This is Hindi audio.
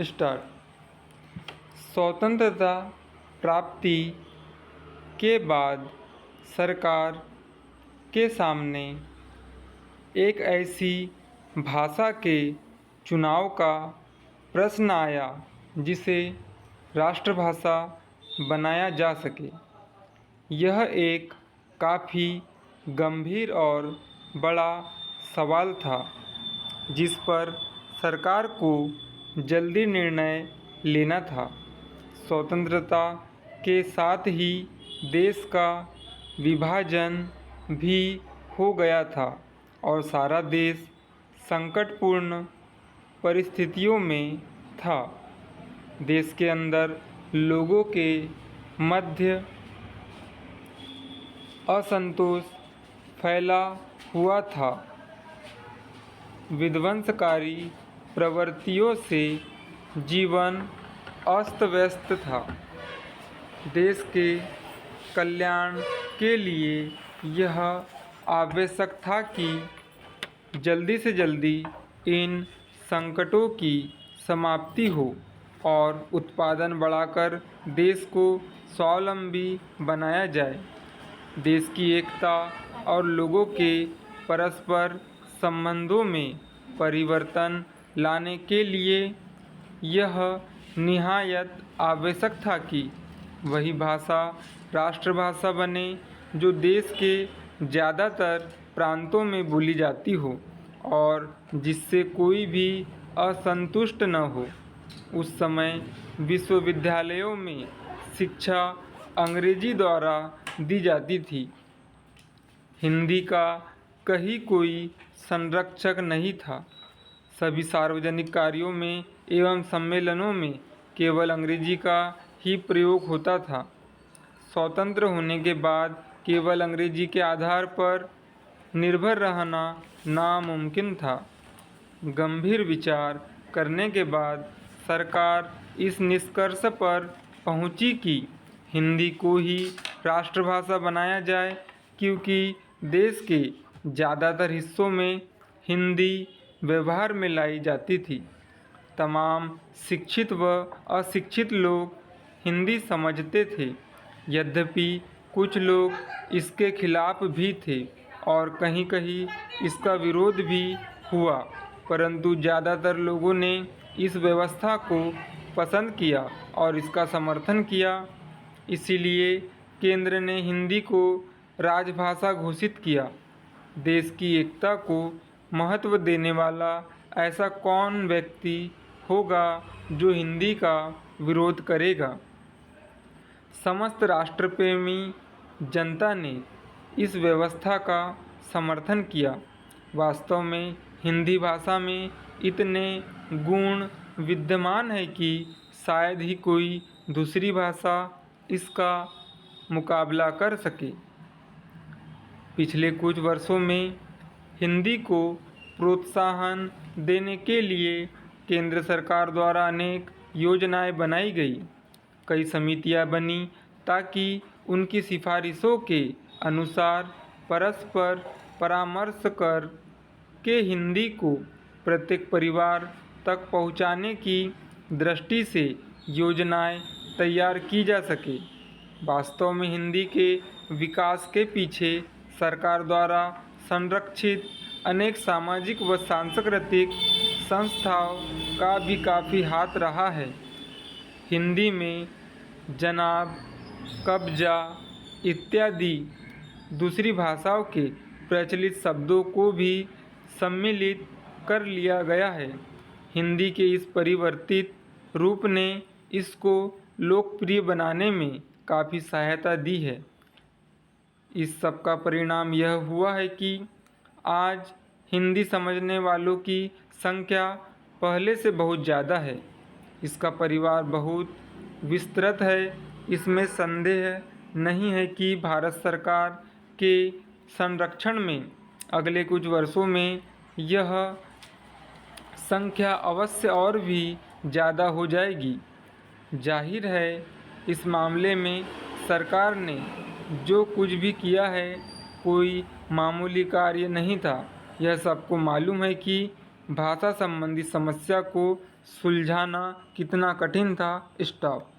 स्टार्ट। स्वतंत्रता प्राप्ति के बाद सरकार के सामने एक ऐसी भाषा के चुनाव का प्रश्न आया जिसे राष्ट्रभाषा बनाया जा सके। यह एक काफ़ी गंभीर और बड़ा सवाल था जिस पर सरकार को जल्दी निर्णय लेना था। स्वतंत्रता के साथ ही देश का विभाजन भी हो गया था और सारा देश संकटपूर्ण परिस्थितियों में था। देश के अंदर लोगों के मध्य असंतोष फैला हुआ था। विध्वंसकारी प्रवृत्तियों से जीवन अस्त व्यस्त था। देश के कल्याण के लिए यह आवश्यक था कि जल्दी से जल्दी इन संकटों की समाप्ति हो और उत्पादन बढ़ाकर देश को स्वावलंबी बनाया जाए। देश की एकता और लोगों के परस्पर संबंधों में परिवर्तन लाने के लिए यह निहायत आवश्यक था कि वही भाषा राष्ट्रभाषा बने जो देश के ज़्यादातर प्रांतों में बोली जाती हो और जिससे कोई भी असंतुष्ट न हो। उस समय विश्वविद्यालयों में शिक्षा अंग्रेजी द्वारा दी जाती थी। हिंदी का कहीं कोई संरक्षक नहीं था। सभी सार्वजनिक कार्यों में एवं सम्मेलनों में केवल अंग्रेजी का ही प्रयोग होता था। स्वतंत्र होने के बाद केवल अंग्रेजी के आधार पर निर्भर रहना नामुमकिन था। गंभीर विचार करने के बाद सरकार इस निष्कर्ष पर पहुंची कि हिंदी को ही राष्ट्रभाषा बनाया जाए क्योंकि देश के ज़्यादातर हिस्सों में हिंदी व्यवहार में लाई जाती थी। तमाम शिक्षित व अशिक्षित लोग हिंदी समझते थे। यद्यपि कुछ लोग इसके खिलाफ भी थे और कहीं कहीं इसका विरोध भी हुआ, परंतु ज़्यादातर लोगों ने इस व्यवस्था को पसंद किया और इसका समर्थन किया। इसीलिए केंद्र ने हिंदी को राजभाषा घोषित किया। देश की एकता को महत्व देने वाला ऐसा कौन व्यक्ति होगा जो हिंदी का विरोध करेगा। समस्त राष्ट्रप्रेमी जनता ने इस व्यवस्था का समर्थन किया। वास्तव में हिंदी भाषा में इतने गुण विद्यमान है कि शायद ही कोई दूसरी भाषा इसका मुकाबला कर सके। पिछले कुछ वर्षों में हिंदी को प्रोत्साहन देने के लिए केंद्र सरकार द्वारा अनेक योजनाएं बनाई गई। कई समितियां बनी ताकि उनकी सिफारिशों के अनुसार परस्पर परामर्श कर के हिंदी को प्रत्येक परिवार तक पहुंचाने की दृष्टि से योजनाएं तैयार की जा सके। वास्तव में हिंदी के विकास के पीछे सरकार द्वारा संरक्षित अनेक सामाजिक व सांस्कृतिक संस्थाओं का भी काफ़ी हाथ रहा है। हिंदी में जनाब, कब्जा इत्यादि दूसरी भाषाओं के प्रचलित शब्दों को भी सम्मिलित कर लिया गया है। हिंदी के इस परिवर्तित रूप ने इसको लोकप्रिय बनाने में काफ़ी सहायता दी है। इस सब का परिणाम यह हुआ है कि आज हिंदी समझने वालों की संख्या पहले से बहुत ज़्यादा है। इसका परिवार बहुत विस्तृत है। इसमें संदेह नहीं है कि भारत सरकार के संरक्षण में अगले कुछ वर्षों में यह संख्या अवश्य और भी ज़्यादा हो जाएगी। जाहिर है इस मामले में सरकार ने जो कुछ भी किया है कोई मामूली कार्य नहीं था। यह सबको मालूम है कि भाषा संबंधी समस्या को सुलझाना कितना कठिन था। स्टॉप।